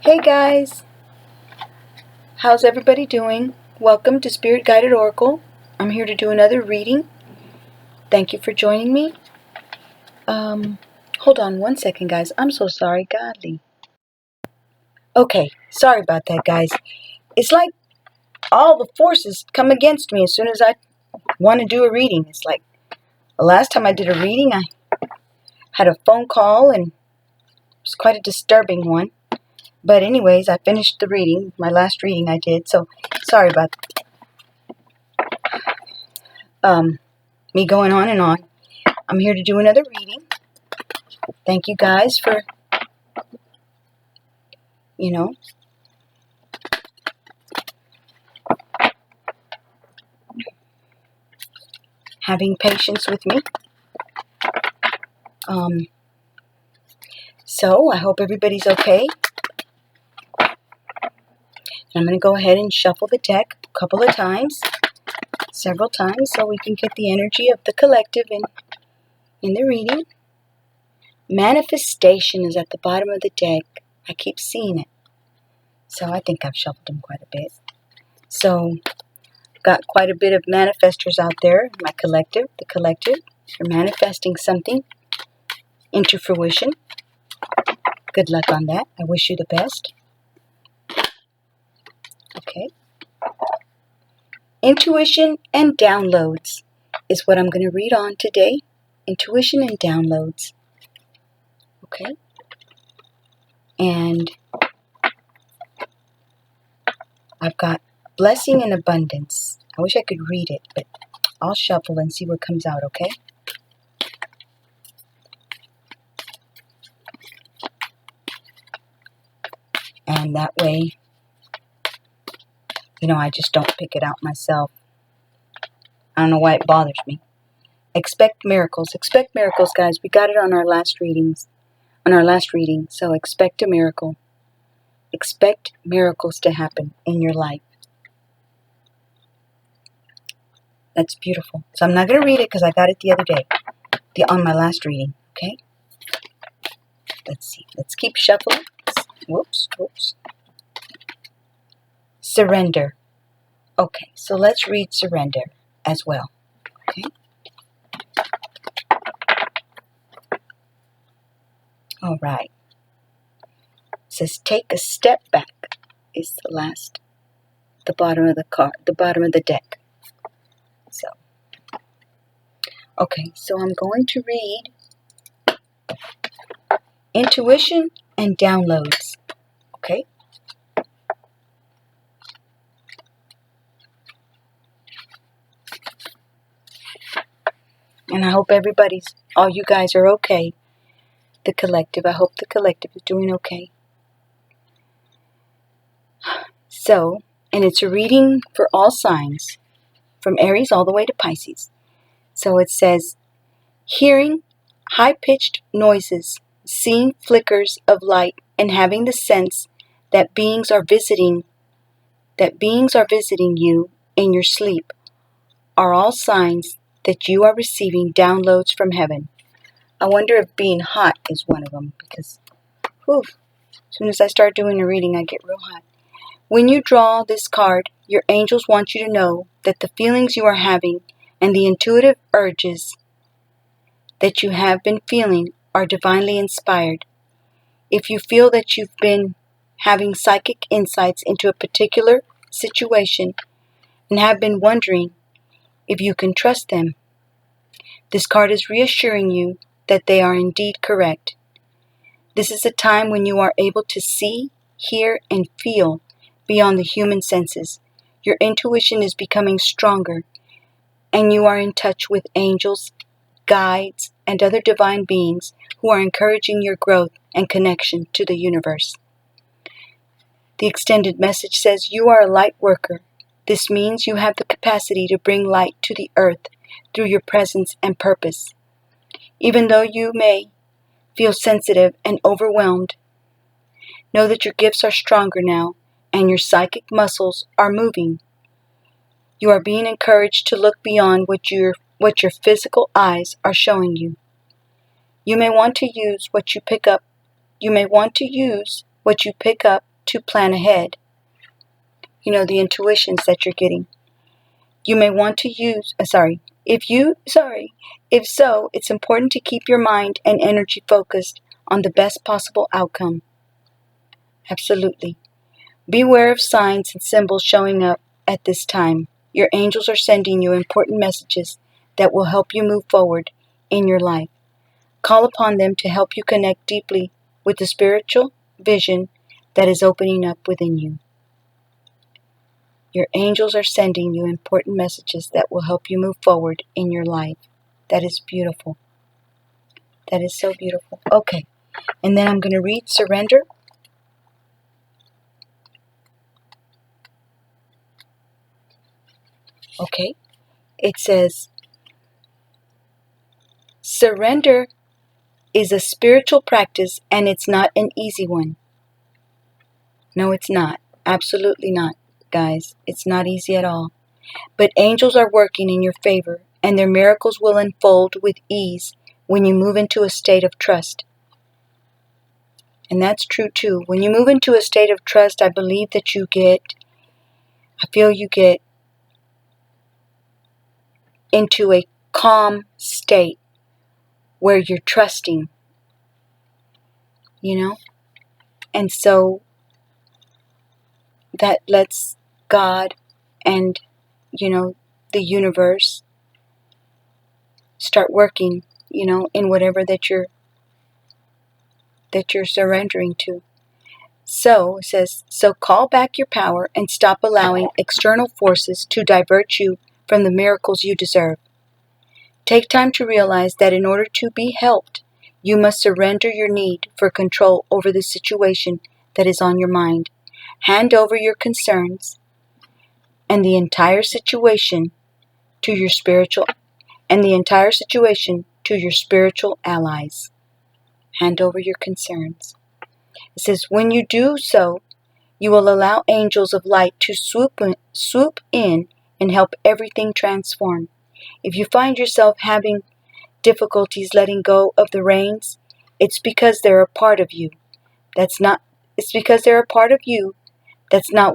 Hey guys, how's everybody doing? Welcome to Spirit Guided Oracle. I'm here to do another reading. Thank you for joining me. Hold on one second, guys. I'm so sorry, godly. Okay, sorry about that, guys. It's like all the forces come against me as soon as I want to do a reading. It's like the last time I did a reading, I had a phone call and it was quite a disturbing one. But anyways, I finished the reading, my last reading I did, so sorry about me going on and on. I'm here to do another reading. Thank you guys for, having patience with me. So I hope everybody's okay. I'm going to go ahead and shuffle the deck a couple of times, several times, so we can get the energy of the collective in the reading. Manifestation is at the bottom of the deck. I keep seeing it. So I think I've shuffled them quite a bit. So got quite a bit of manifestors out there. My collective, the collective, you're manifesting something into fruition. Good luck on that. I wish you the best. Okay. Intuition and downloads is what I'm going to read on today. Intuition and downloads. Okay. And I've got blessing and abundance. I wish I could read it, but I'll shuffle and see what comes out, okay? And that way, I just don't pick it out myself. I don't know why it bothers me. Expect miracles. Expect miracles, guys. We got it on our last reading. So expect a miracle. Expect miracles to happen in your life. That's beautiful. So I'm not going to read it because I got it the other day. On my last reading. Okay? Let's see. Let's keep shuffling. Whoops. Surrender. Okay, so let's read surrender as well. Okay? All right. It says take a step back is the bottom of the card, the bottom of the deck. So, okay, so I'm going to read intuition and downloads. Okay? And I hope all you guys are okay. The collective, I hope the collective is doing okay. So, and it's a reading for all signs, from Aries all the way to Pisces. So it says, hearing high-pitched noises, seeing flickers of light, and having the sense that beings are visiting you in your sleep are all signs that you are receiving downloads from heaven. I wonder if being hot is one of them, because as soon as I start doing the reading, I get real hot. When you draw this card, your angels want you to know that the feelings you are having and the intuitive urges that you have been feeling are divinely inspired. If you feel that you've been having psychic insights into a particular situation and have been wondering if you can trust them, this card is reassuring you that they are indeed correct. This is a time when you are able to see, hear, and feel beyond the human senses. Your intuition is becoming stronger, and you are in touch with angels, guides, and other divine beings who are encouraging your growth and connection to the universe. The extended message says you are a light worker. This means you have the capacity to bring light to the earth through your presence and purpose. Even though you may feel sensitive and overwhelmed, know that your gifts are stronger now and your psychic muscles are moving. You are being encouraged to look beyond what your physical eyes are showing you. You may want to use what you pick up to plan ahead. You know, the intuitions that you're getting. You may want to use, if so, it's important to keep your mind and energy focused on the best possible outcome. Absolutely. Beware of signs and symbols showing up at this time. Your angels are sending you important messages that will help you move forward in your life. Call upon them to help you connect deeply with the spiritual vision that is opening up within you. Your angels are sending you important messages that will help you move forward in your life. That is beautiful. That is so beautiful. Okay, and then I'm going to read Surrender. Okay, it says, surrender is a spiritual practice and it's not an easy one. No, it's not. Absolutely not, guys. It's not easy at all. But angels are working in your favor, and their miracles will unfold with ease when you move into a state of trust. And that's true too. When you move into a state of trust, I believe that you get into a calm state where you're trusting, you know? And so that lets God and, you know, the universe start working, you know, in whatever that you're surrendering to. So, it says, so call back your power and stop allowing external forces to divert you from the miracles you deserve. Take time to realize that in order to be helped, you must surrender your need for control over the situation that is on your mind. Hand over your concerns and the entire situation to your spiritual allies. Hand over your concerns. It says, when you do so, you will allow angels of light to swoop in and help everything transform. If you find yourself having difficulties letting go of the reins, it's because they're a part of you that's not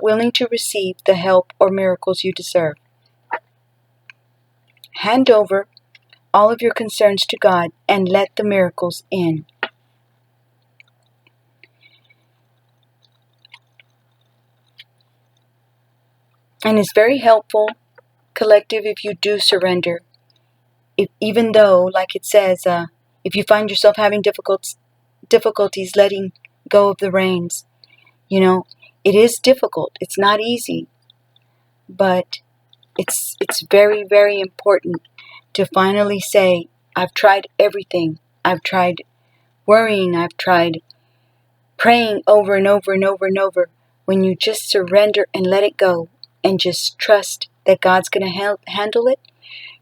willing to receive the help or miracles you deserve. Hand over all of your concerns to God and let the miracles in. And it's very helpful, collective, if you do surrender. Even though, like it says, if you find yourself having difficulties letting go of the reins, you know, it is difficult. It's not easy. But it's very, very important to finally say, I've tried everything. I've tried worrying. I've tried praying over and over and over and over. When you just surrender and let it go and just trust that God's going to handle it,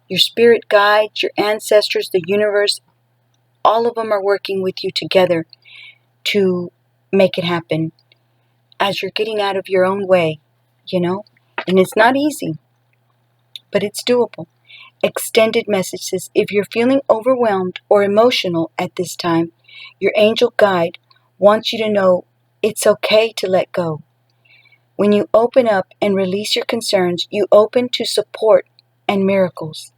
your spirit guides, your ancestors, the universe, all of them are working with you together to make it happen as you're getting out of your own way, you know? And it's not easy, but it's doable. Extended messages. If you're feeling overwhelmed or emotional at this time, your angel guide wants you to know it's okay to let go. When you open up and release your concerns, you open to support and miracles.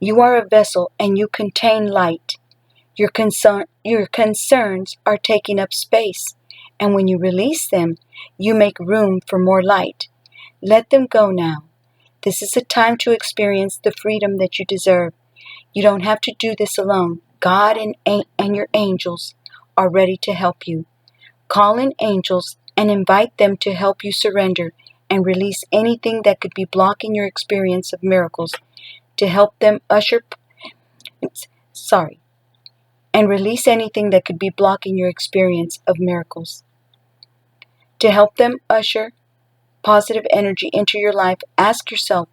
You are a vessel and you contain light. Your concerns are taking up space, and when you release them, you make room for more light. Let them go now. This is a time to experience the freedom that you deserve. You don't have to do this alone. God and your angels are ready to help you. Call in angels and invite them to help you surrender and release anything that could be blocking your experience of miracles, to help them release anything that could be blocking your experience of miracles. To help them usher positive energy into your life, ask yourself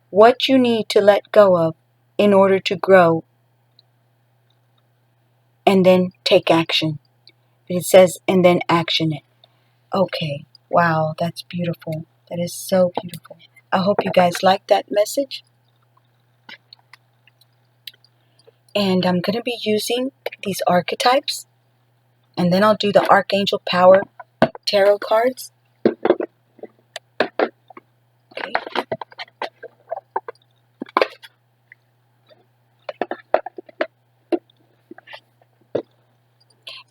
what you need to let go of in order to grow, and then take action. It says, and then action it. Okay, wow, that's beautiful. That is so beautiful. I hope you guys like that message. And I'm going to be using these archetypes, and then I'll do the Archangel Power tarot cards. Okay.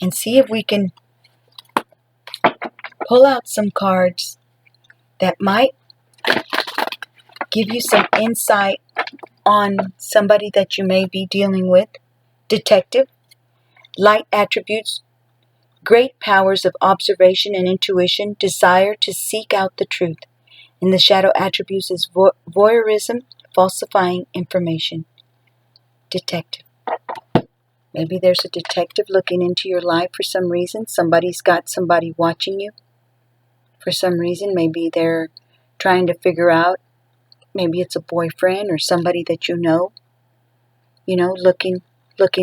And see if we can pull out some cards that might give you some insight on somebody that you may be dealing with. Detective, light attributes, great powers of observation and intuition, desire to seek out the truth. And the shadow attributes is voyeurism, falsifying information. Detective. Maybe there's a detective looking into your life for some reason. Somebody's got somebody watching you for some reason. Maybe they're trying to figure out, maybe it's a boyfriend or somebody that you know, looking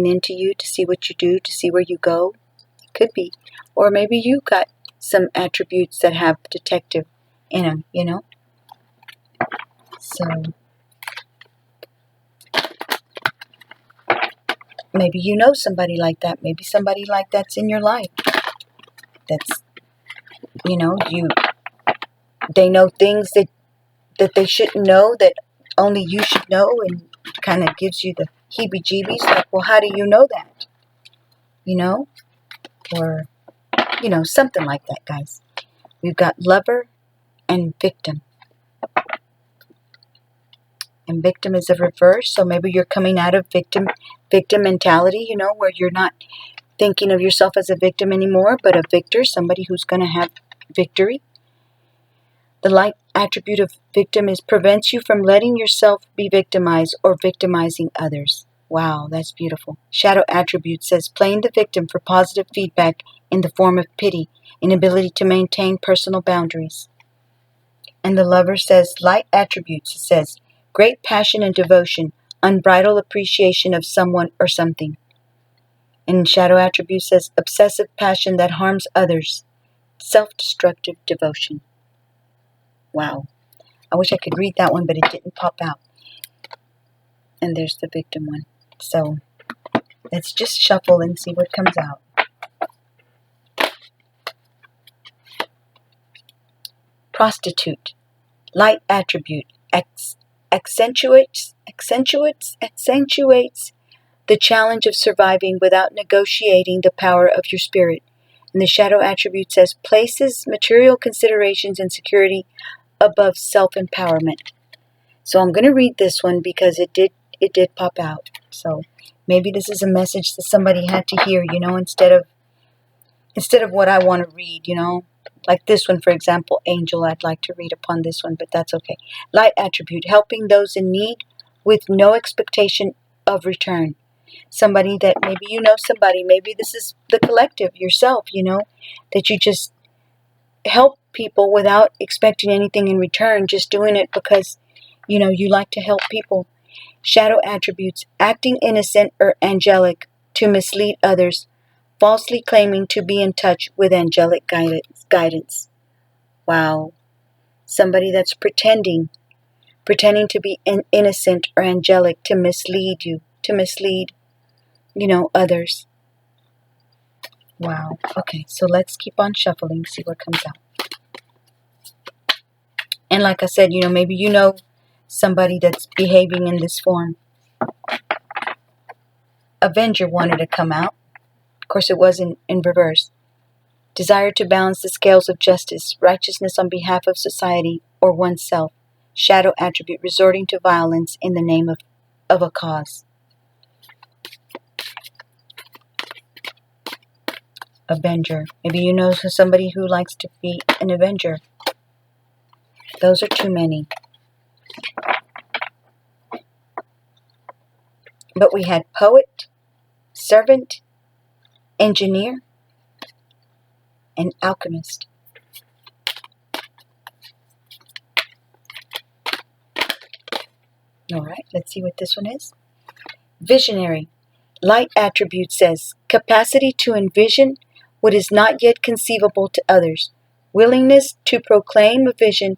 into you to see what you do, to see where you go. It could be. Or maybe you got some attributes that have detective in them, So maybe you know somebody like that. Maybe somebody like that's in your life. That's, they know things that they shouldn't know, that only you should know, and kind of gives you the heebie-jeebies. Like, well, how do you know that? Or, something like that, guys. We've got lover and victim. And victim is a reverse, so maybe you're coming out of victim mentality, where you're not thinking of yourself as a victim anymore, but a victor, somebody who's going to have victory. The light attribute of victim prevents you from letting yourself be victimized or victimizing others. Wow, that's beautiful. Shadow attribute says playing the victim for positive feedback in the form of pity, inability to maintain personal boundaries. And the lover says light attributes, says great passion and devotion, unbridled appreciation of someone or something. And shadow attribute says obsessive passion that harms others, self-destructive devotion. Wow. I wish I could read that one, but it didn't pop out. And there's the victim one. So let's just shuffle and see what comes out. Prostitute. Light attribute. Accentuates the challenge of surviving without negotiating the power of your spirit. And the shadow attribute says places material considerations and security above self-empowerment. So I'm going to read this one because it did pop out. So maybe this is a message that somebody had to hear, instead of what I want to read, Like this one, for example, Angel, I'd like to read upon this one, but that's okay. Light attribute, helping those in need with no expectation of return. Somebody that maybe somebody, maybe this is the collective, yourself, that you just help people without expecting anything in return, just doing it because, you like to help people. Shadow attributes, acting innocent or angelic to mislead others, falsely claiming to be in touch with angelic guidance. Wow. Somebody that's pretending to be innocent or angelic to mislead you, to mislead, others. Wow. Okay, so let's keep on shuffling, see what comes out. And like I said, maybe somebody that's behaving in this form. Avenger wanted to come out. Of course, it was in reverse. Desire to balance the scales of justice, righteousness on behalf of society or oneself. Shadow attribute, resorting to violence in the name of a cause. Avenger. Maybe you know somebody who likes to be an avenger. Those are too many. But we had poet, servant, engineer, and alchemist. All right, let's see what this one is. Visionary. Light attribute says capacity to envision what is not yet conceivable to others. Willingness to proclaim a vision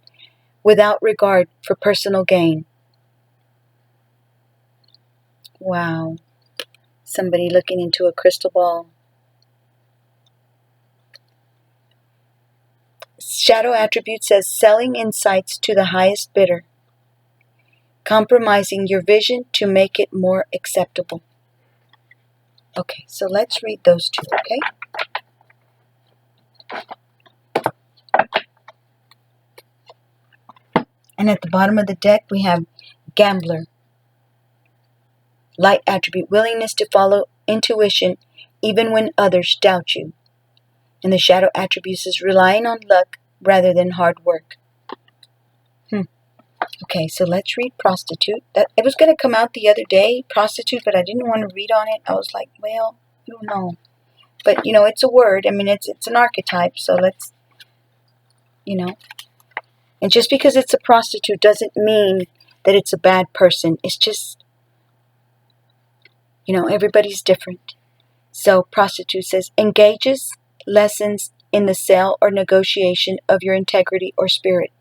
without regard for personal gain. Wow. Somebody looking into a crystal ball. Shadow attribute says selling insights to the highest bidder, compromising your vision to make it more acceptable. Okay, so let's read those two, okay? And at the bottom of the deck, we have Gambler. Light attribute, willingness to follow intuition even when others doubt you. And the shadow attribute is relying on luck rather than hard work. Okay, so let's read prostitute. It was going to come out the other day, prostitute, but I didn't want to read on it. I was like, well, I don't know. But, it's a word. I mean, it's an archetype, so let's, And just because it's a prostitute doesn't mean that it's a bad person. It's just, everybody's different. So prostitute says, engages lessons in the sale or negotiation of your integrity or spirit,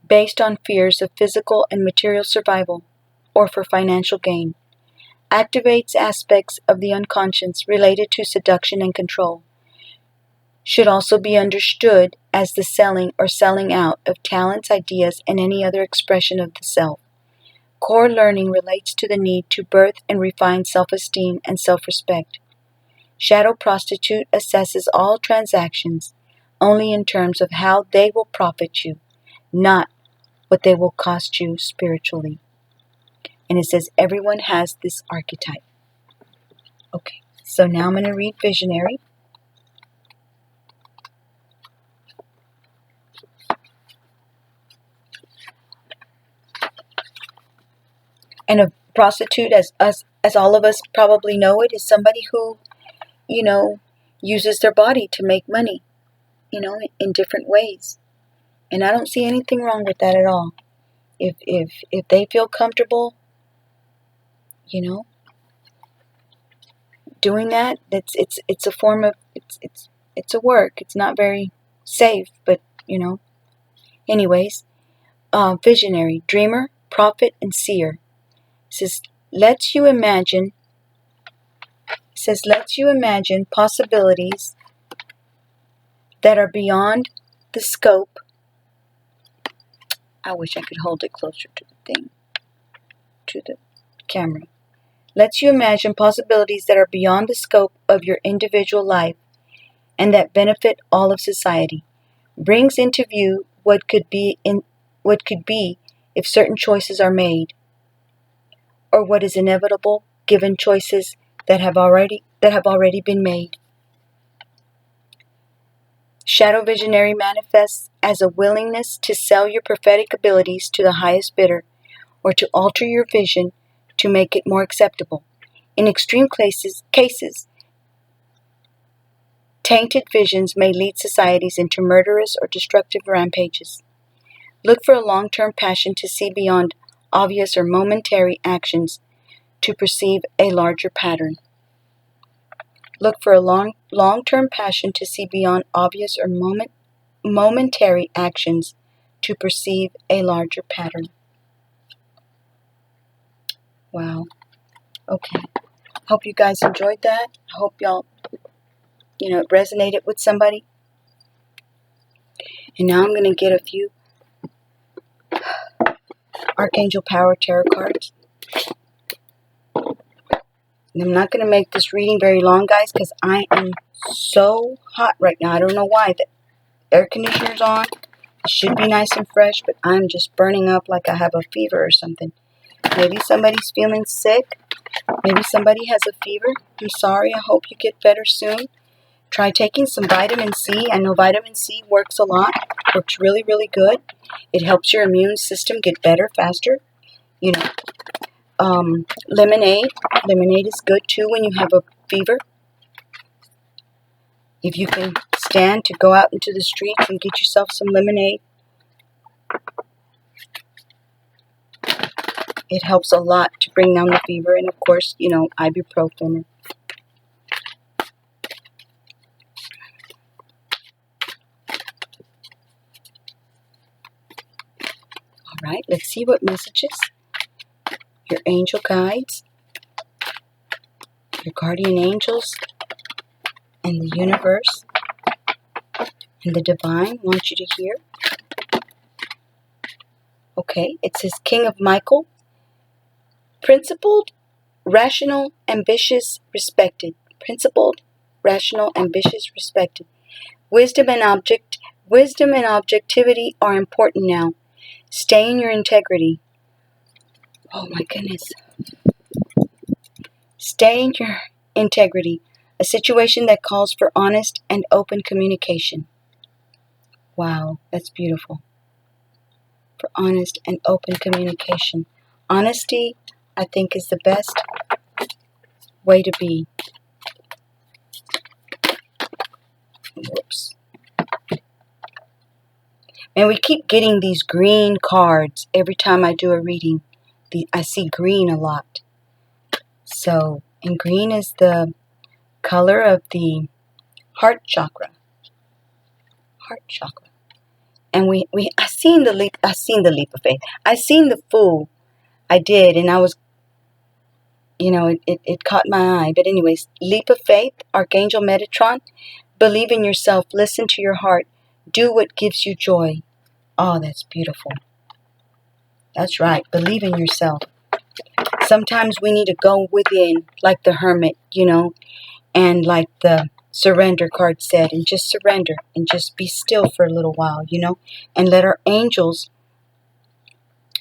based on fears of physical and material survival or for financial gain. Activates aspects of the unconscious related to seduction and control. Should also be understood as the selling or selling out of talents, ideas, and any other expression of the self. Core learning relates to the need to birth and refine self-esteem and self-respect. Shadow prostitute assesses all transactions only in terms of how they will profit you, not what they will cost you spiritually. And it says everyone has this archetype. Okay, so now I'm going to read Visionary. And a prostitute, as all of us probably know it, is somebody who, uses their body to make money, in different ways. And I don't see anything wrong with that at all. If they feel comfortable, doing that, it's a form of it's a work. It's not very safe, but anyways, visionary, dreamer, prophet, and seer. It says lets you imagine possibilities that are beyond the scope. I wish I could hold it closer to the thing, to the camera. Lets you imagine possibilities that are beyond the scope of your individual life and that benefit all of society. Brings into view what could be if certain choices are made, or what is inevitable given choices that have already been made. Shadow visionary manifests as a willingness to sell your prophetic abilities to the highest bidder, or to alter your vision to make it more acceptable. In extreme cases, tainted visions may lead societies into murderous or destructive rampages. Look for a long-term passion to see beyond obvious or momentary actions to perceive a larger pattern. Look for a long-term passion to see beyond obvious or momentary actions to perceive a larger pattern. Wow. Okay. Hope you guys enjoyed that. I hope y'all, it resonated with somebody. And now I'm going to get a few Archangel Power Tarot cards. And I'm not going to make this reading very long, guys, because I am so hot right now. I don't know why. The air conditioner's on. It should be nice and fresh, but I'm just burning up like I have a fever or something. Maybe somebody's feeling sick. Maybe somebody has a fever. I'm sorry. I hope you get better soon. Try taking some vitamin C. I know vitamin C works a lot. Works really, really good. It helps your immune system get better faster. Lemonade. Lemonade is good too when you have a fever. If you can stand to go out into the streets and get yourself some lemonade, it helps a lot to bring down the fever. And of course, ibuprofen. All right, let's see what messages your angel guides, your guardian angels, and the universe, and the divine wants you to hear. Okay, it says King of Michael, principled, rational, ambitious, respected. Principled, rational, ambitious, respected. Wisdom and objectivity are important now. Stay in your integrity. Oh my goodness. Stay in your integrity. A situation that calls for honest and open communication. Wow, that's beautiful. For honest and open communication. Honesty, I think, is the best way to be. Whoops. And we keep getting these green cards every time I do a reading. I see green a lot. So, and green is the color of the heart chakra. Heart chakra. And I seen the leap of faith. I seen the Fool. I did, and I was, it caught my eye. But anyways, leap of faith, Archangel Metatron. Believe in yourself. Listen to your heart. Do what gives you joy. Oh, that's beautiful. That's right. Believe in yourself. Sometimes we need to go within, like the Hermit, and like the surrender card said, and just surrender and just be still for a little while, and let our angels,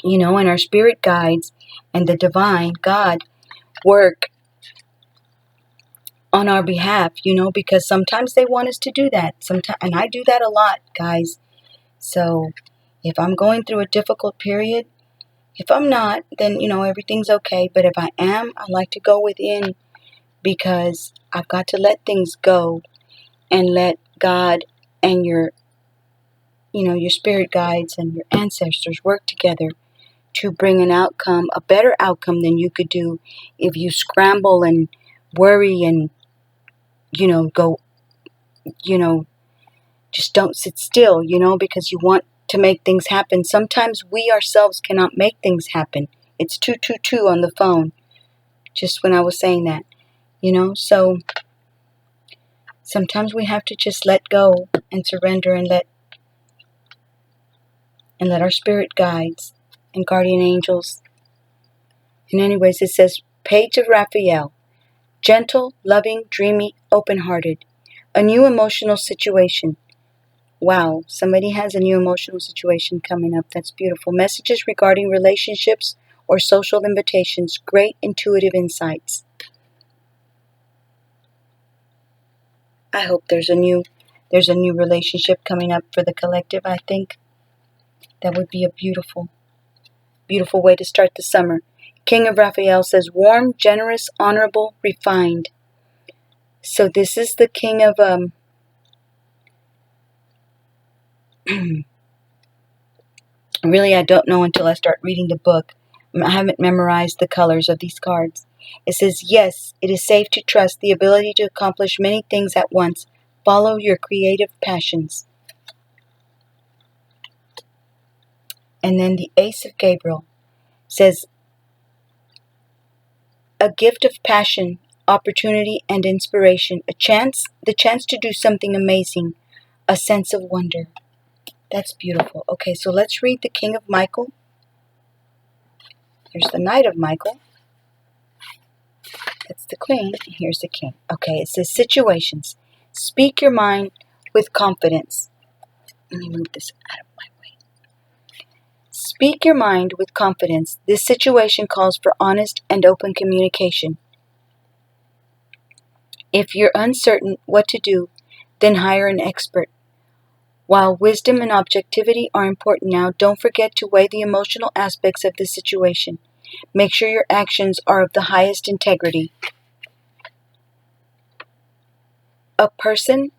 and our spirit guides and the divine God work on our behalf, because sometimes they want us to do that. And I do that a lot, guys. So if I'm going through a difficult period, if I'm not, then, everything's okay. But if I am, I like to go within, because I've got to let things go and let God and your spirit guides and your ancestors work together to bring an outcome, a better outcome than you could do if you scramble and worry and, go, just don't sit still, because you want to make things happen. Sometimes we ourselves cannot make things happen. It's 222 on the phone, just when I was saying that, so sometimes we have to just let go and surrender and let our spirit guides and guardian angels. And anyways, it says, Page of Raphael, gentle, loving, dreamy, open-hearted. A new emotional situation. Wow, somebody has a new emotional situation coming up. That's beautiful. Messages regarding relationships or social invitations. Great intuitive insights. I hope there's a new relationship coming up for the collective. I think that would be a beautiful, beautiful way to start the summer. King of Raphael says, warm, generous, honorable, refined. So this is the king of really, I don't know until I start reading the book. I haven't memorized the colors of these cards. It says, yes, it is safe to trust the ability to accomplish many things at once. Follow your creative passions. And then the Ace of Gabriel says, a gift of passion, opportunity, and inspiration. The chance to do something amazing. A sense of wonder. That's beautiful. Okay, so let's read the King of Michael. Here's the Knight of Michael. That's the Queen. And here's the King. Okay, it says situations. Speak your mind with confidence. Let me move this out of my way. Speak your mind with confidence. This situation calls for honest and open communication. If you're uncertain what to do, then hire an expert. While wisdom and objectivity are important now, don't forget to weigh the emotional aspects of the situation. Make sure your actions are of the highest integrity. A person,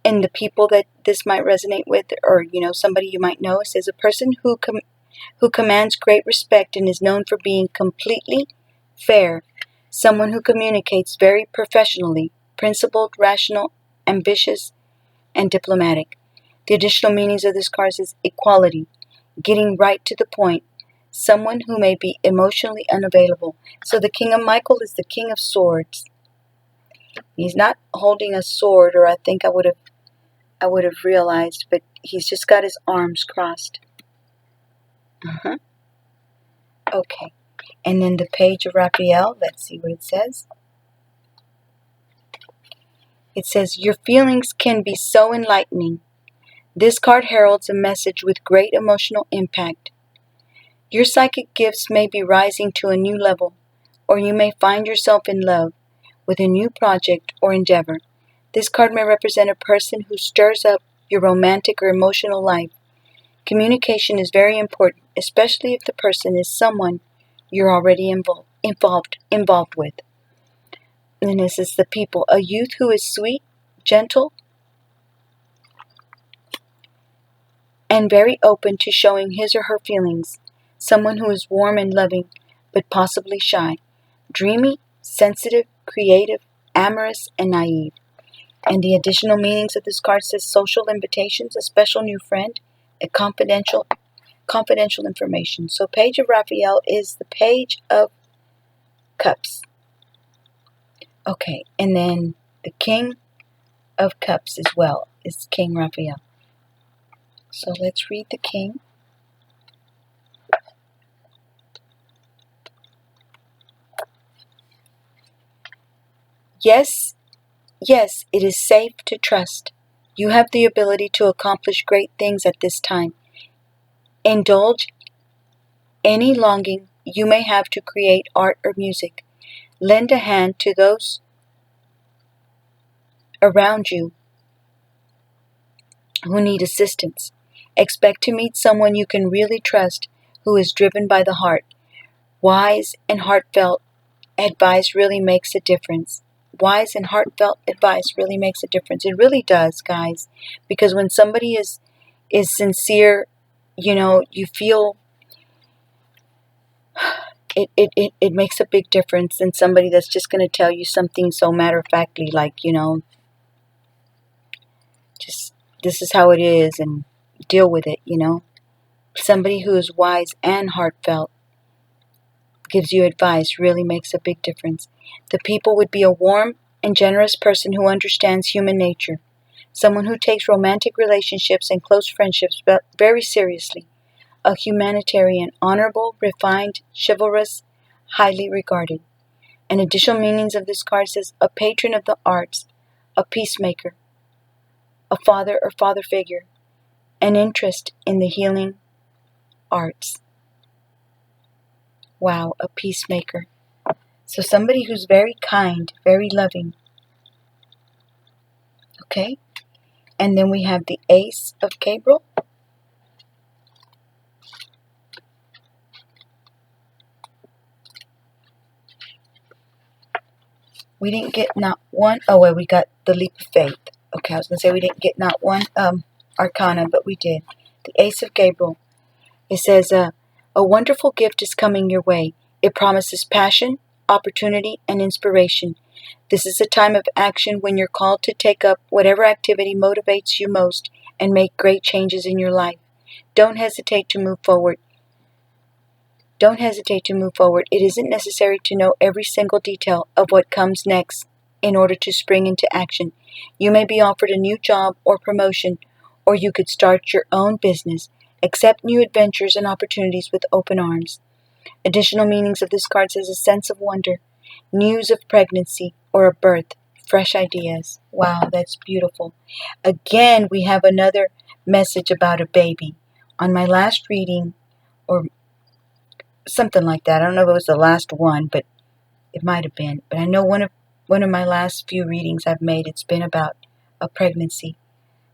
and the people that this might resonate with, or somebody you might know, says a person who commands great respect and is known for being completely fair. Someone who communicates very professionally, principled, rational, ambitious, and diplomatic. The additional meanings of this card is equality, getting right to the point, someone who may be emotionally unavailable. So the King of Michael is the King of Swords. He's not holding a sword, or I think I would have I would have realized, but he's just got his arms crossed. Okay. And then the page of Raphael, let's see what it says. It says, your feelings can be so enlightening. This card heralds a message with great emotional impact. Your psychic gifts may be rising to a new level, or you may find yourself in love with a new project or endeavor. This card may represent a person who stirs up your romantic or emotional life. Communication is very important, especially if the person is someone you're already involved with. And this is the people. A youth who is sweet, gentle, and very open to showing his or her feelings. Someone who is warm and loving, but possibly shy. Dreamy, sensitive, creative, amorous, and naive. And the additional meanings of this card says social invitations, a special new friend, a confidential information. So page of Raphael is the page of cups. Okay, and then the king of cups as well is King Raphael. So let's read the king. Yes, it is safe to trust. You have the ability to accomplish great things at this time. Indulge any longing you may have to create art or music. Lend a hand to those around you who need assistance. Expect to meet someone you can really trust who is driven by the heart. Wise and heartfelt advice really makes a difference. Wise and heartfelt advice really makes a difference. It really does, guys. Because when somebody is sincere, you feel it makes a big difference than somebody that's just going to tell you something so matter-of-factly, like, just this is how it is and deal with it, Somebody who is wise and heartfelt gives you advice really makes a big difference. The people would be a warm and generous person who understands human nature. Someone who takes romantic relationships and close friendships very seriously. A humanitarian, honorable, refined, chivalrous, highly regarded. And additional meanings of this card says a patron of the arts, a peacemaker, a father or father figure, an interest in the healing arts. Wow, a peacemaker. So somebody who's very kind, very loving. Okay? And then we have the Ace of Gabriel. We didn't get not one. Oh, wait, we got the Leap of Faith. Okay, I was going to say we didn't get not one arcana, but we did. The Ace of Gabriel. It says, a wonderful gift is coming your way. It promises passion, opportunity, and inspiration. This is a time of action when you're called to take up whatever activity motivates you most and make great changes in your life. Don't hesitate to move forward. It isn't necessary to know every single detail of what comes next in order to spring into action. You may be offered a new job or promotion, or you could start your own business. Accept new adventures and opportunities with open arms. Additional meanings of this card says a sense of wonder, news of pregnancy or a birth, fresh ideas. Wow, that's beautiful. Again, we have another message about a baby. On my last reading, or something like that, I don't know if it was the last one, but it might have been. But I know one of my last few readings I've made, it's been about a pregnancy.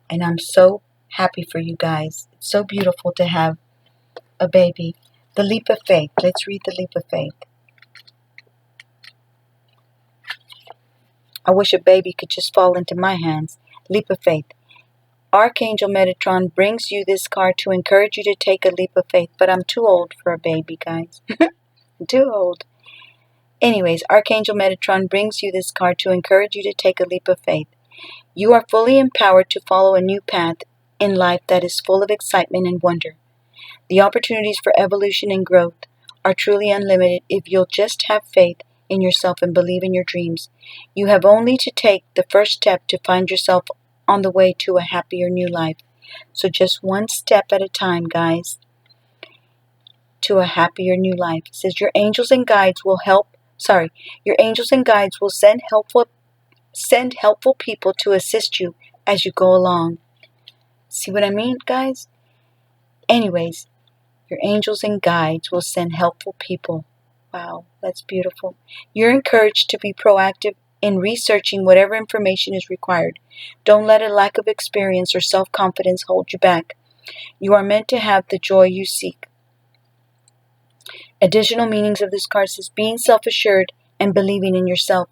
And I'm so happy for you guys. It's so beautiful to have a baby. The Leap of Faith. Let's read the Leap of Faith. I wish a baby could just fall into my hands. Leap of Faith. Archangel Metatron brings you this card to encourage you to take a leap of faith, but I'm too old for a baby, guys. Too old. Anyways, Archangel Metatron brings you this card to encourage you to take a leap of faith. You are fully empowered to follow a new path in life that is full of excitement and wonder. The opportunities for evolution and growth are truly unlimited if you'll just have faith in yourself and believe in your dreams. You have only to take the first step to find yourself on the way to a happier new life. So just one step at a time, guys, to a happier new life. It says your angels and guides will send helpful people to assist you as you go along. See what I mean, guys? Anyways, your angels and guides will send helpful people. Wow, that's beautiful. You're encouraged to be proactive in researching whatever information is required. Don't let a lack of experience or self-confidence hold you back. You are meant to have the joy you seek. Additional meanings of this card says being self-assured and believing in yourself,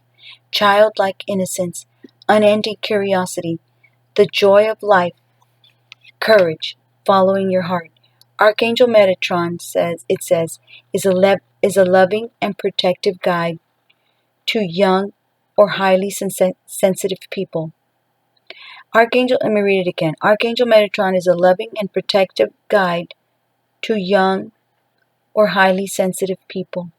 childlike innocence, unending curiosity, the joy of life, courage, following your heart. Archangel Metatron says is a loving and protective guide to young or highly sensitive people. Let me read it again. Archangel Metatron is a loving and protective guide to young or highly sensitive people.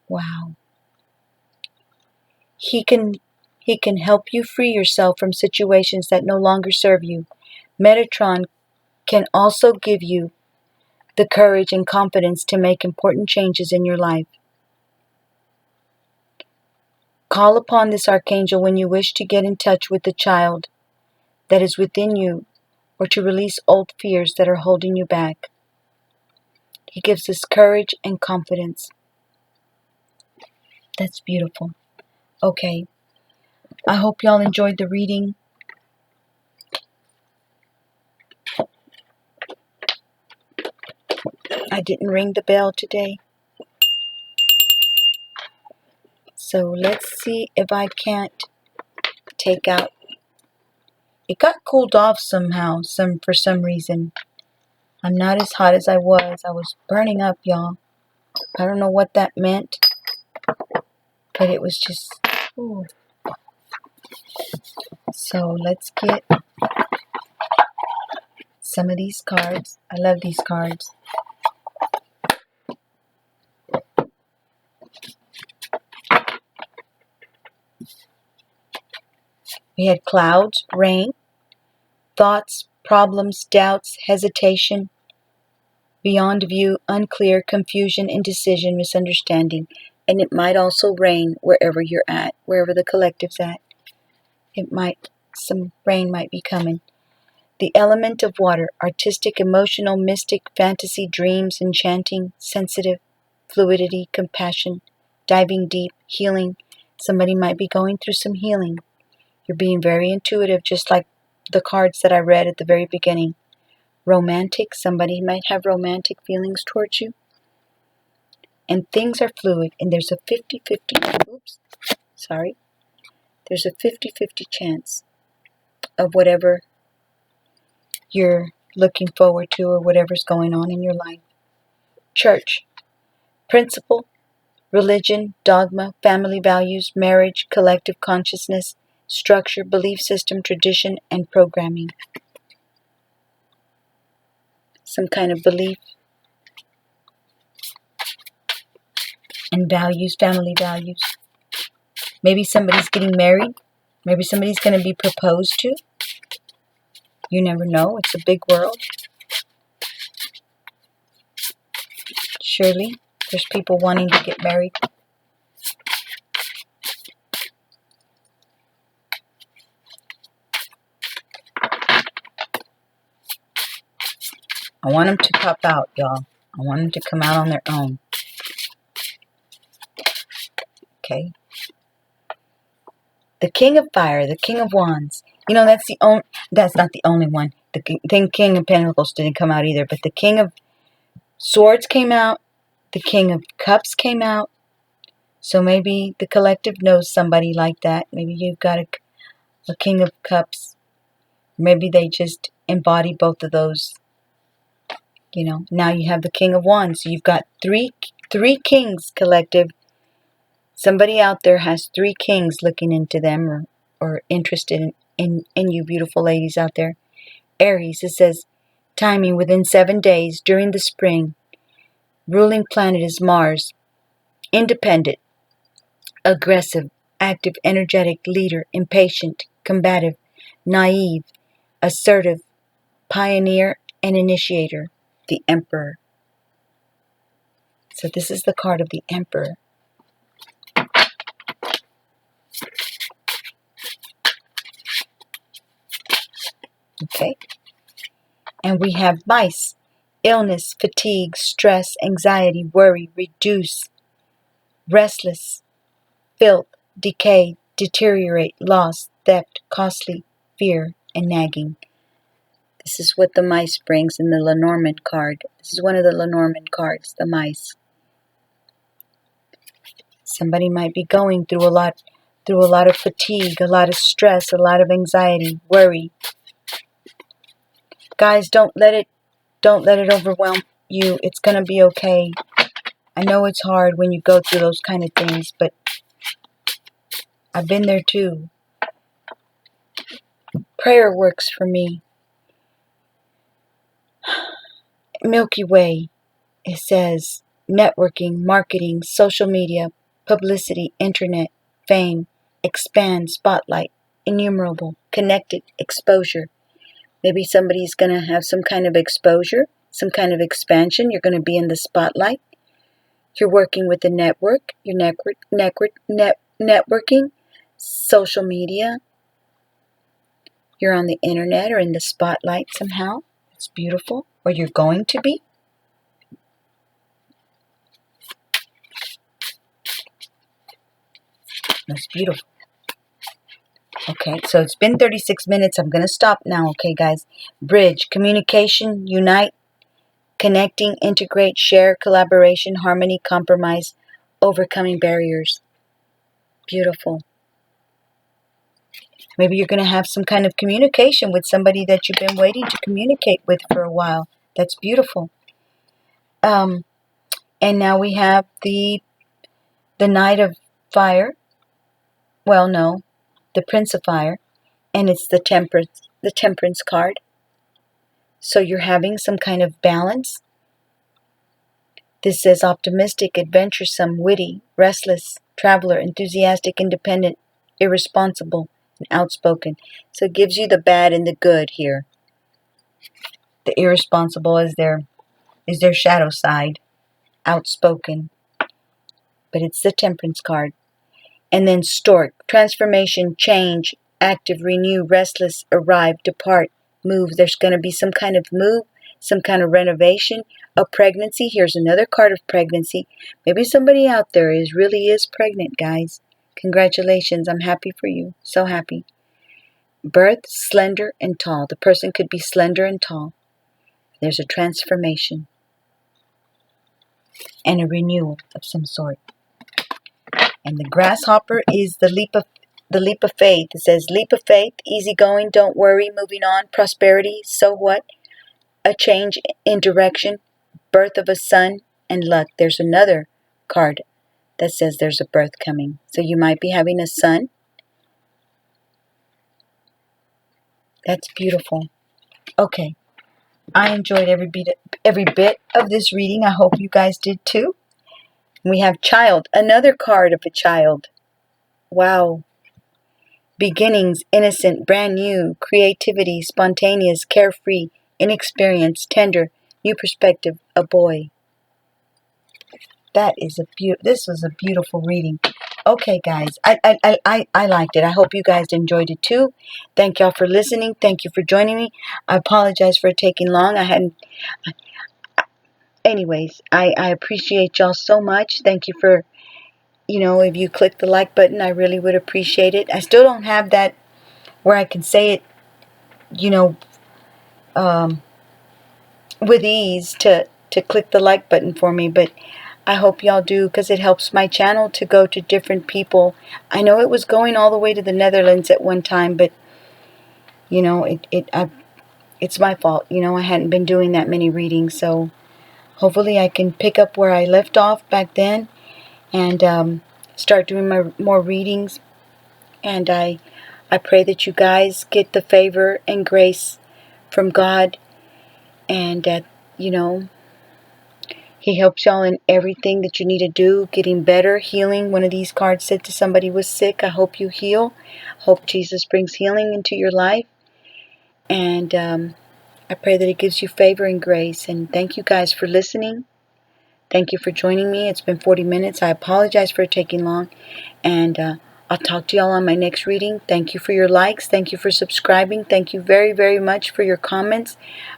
Wow. He can help you free yourself from situations that no longer serve you. Metatron can also give you the courage and confidence to make important changes in your life. Call upon this archangel when you wish to get in touch with the child that is within you or to release old fears that are holding you back. He gives us courage and confidence. That's beautiful. Okay. I hope y'all enjoyed the reading. I didn't ring the bell today. So let's see if I can't take out. It got cooled off somehow, for some reason. I'm not as hot as I was. I was burning up, y'all. I don't know what that meant, but it was just, ooh. So let's get some of these cards. I love these cards. We had clouds, rain, thoughts, problems, doubts, hesitation, beyond view, unclear, confusion, indecision, misunderstanding. And it might also rain wherever you're at, wherever the collective's at. Some rain might be coming. The element of water, artistic, emotional, mystic, fantasy, dreams, enchanting, sensitive, fluidity, compassion, diving deep, healing. Somebody might be going through some healing. You're being very intuitive, just like the cards that I read at the very beginning. Romantic, somebody might have romantic feelings towards you. And things are fluid, and there's a 50-50, there's a 50-50 chance of whatever you're looking forward to or whatever's going on in your life. Church, principle, religion, dogma, family values, marriage, collective consciousness, structure, belief system, tradition, and programming. Some kind of belief and values, family values. Maybe somebody's getting married. Maybe somebody's going to be proposed to. You never know. It's a big world. Surely, there's people wanting to get married. I want them to pop out, y'all. I want them to come out on their own. Okay. The King of Fire, the King of Wands. You know, that's not the only one. The King of Pentacles didn't come out either, but the King of Swords came out. The King of Cups came out. So maybe the collective knows somebody like that. Maybe you've got a King of Cups. Maybe they just embody both of those. You know, now you have the King of Wands. So you've got three kings, collective. Somebody out there has 3 kings looking into them or interested in you beautiful ladies out there. Aries, it says, timing within 7 days during the spring. Ruling planet is Mars. Independent, aggressive, active, energetic, leader, impatient, combative, naive, assertive, pioneer, and initiator. The Emperor. So this is the card of the Emperor. Okay. And we have mice. Illness, fatigue, stress, anxiety, worry, reduce, restless, filth, decay, deteriorate, loss, theft, costly, fear, and nagging. This is what the mice brings in the Lenormand card. This is one of the Lenormand cards, the mice. Somebody might be going through a lot of fatigue, a lot of stress, a lot of anxiety, worry. Guys, don't let it overwhelm you. It's going to be okay. I know it's hard when you go through those kind of things, but I've been there too. Prayer works for me. Milky Way, it says networking, marketing, social media, publicity, internet, fame, expand, spotlight, innumerable, connected, exposure. Maybe somebody's going to have some kind of exposure, some kind of expansion. You're going to be in the spotlight. You're working with the network. You're networking, social media. You're on the internet or in the spotlight somehow. It's beautiful. Or you're going to be. That's beautiful. Okay, so it's been 36 minutes. I'm going to stop now, okay, guys? Bridge, communication, unite, connecting, integrate, share, collaboration, harmony, compromise, overcoming barriers. Beautiful. Maybe you're going to have some kind of communication with somebody that you've been waiting to communicate with for a while. That's beautiful. And now we have the Knight of Fire. Well, no, the Prince of Fire. And it's the Temperance card. So you're having some kind of balance. This says optimistic, adventuresome, witty, restless, traveler, enthusiastic, independent, irresponsible, and outspoken. So it gives you the bad and the good here. The irresponsible is their shadow side, outspoken. But it's the Temperance card. And then Stork, transformation, change, active, renew, restless, arrive, depart, move. There's going to be some kind of move, some kind of renovation, a pregnancy. Here's another card of pregnancy. Maybe somebody out there really is pregnant, guys. Congratulations. I'm happy for you. So happy. Birth, slender and tall. The person could be slender and tall. There's a transformation and a renewal of some sort. And the grasshopper is the leap of faith. It says leap of faith, easygoing, don't worry, moving on, prosperity, so what? A change in direction, birth of a son, and luck. There's another card that says there's a birth coming. So you might be having a son. That's beautiful. Okay. I enjoyed every bit of this reading. I hope you guys did too. We have child, another card of a child. Wow. Beginnings, innocent, brand new, creativity, spontaneous, carefree, inexperienced, tender, new perspective, a boy. This was a beautiful reading. Okay, guys, I liked it. I hope you guys enjoyed it too. Thank y'all for listening. Thank you for joining me. I apologize for it taking long. Anyways, I appreciate y'all so much. Thank you for, if you click the like button, I really would appreciate it. I still don't have that where I can say it, with ease to click the like button for me, but I hope y'all do, because it helps my channel to go to different people. I know it was going all the way to the Netherlands at one time, but it's my fault. I hadn't been doing that many readings, so hopefully I can pick up where I left off back then and start doing more readings. And I pray that you guys get the favor and grace from God, and that He helps y'all in everything that you need to do, getting better, healing. One of these cards said to somebody who was sick, I hope you heal. Hope Jesus brings healing into your life. And I pray that He gives you favor and grace. And thank you guys for listening. Thank you for joining me. It's been 40 minutes. I apologize for it taking long. And I'll talk to y'all on my next reading. Thank you for your likes. Thank you for subscribing. Thank you very, very much for your comments.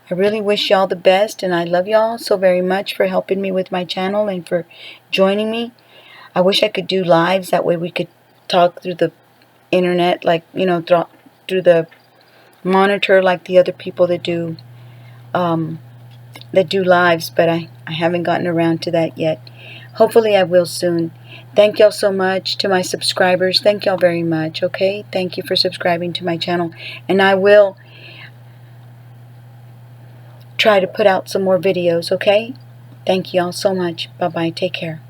I really wish y'all the best. And I love y'all so very much for helping me with my channel and for joining me. I wish I could do lives. That way we could talk through the internet, like, you know, through the monitor like the other people that do lives, but I haven't gotten around to that yet. Hopefully I will soon. Thank y'all so much to my subscribers. Thank y'all very much, okay? Thank you for subscribing to my channel. And I will try to put out some more videos, okay? Thank y'all so much. Bye-bye. Take care.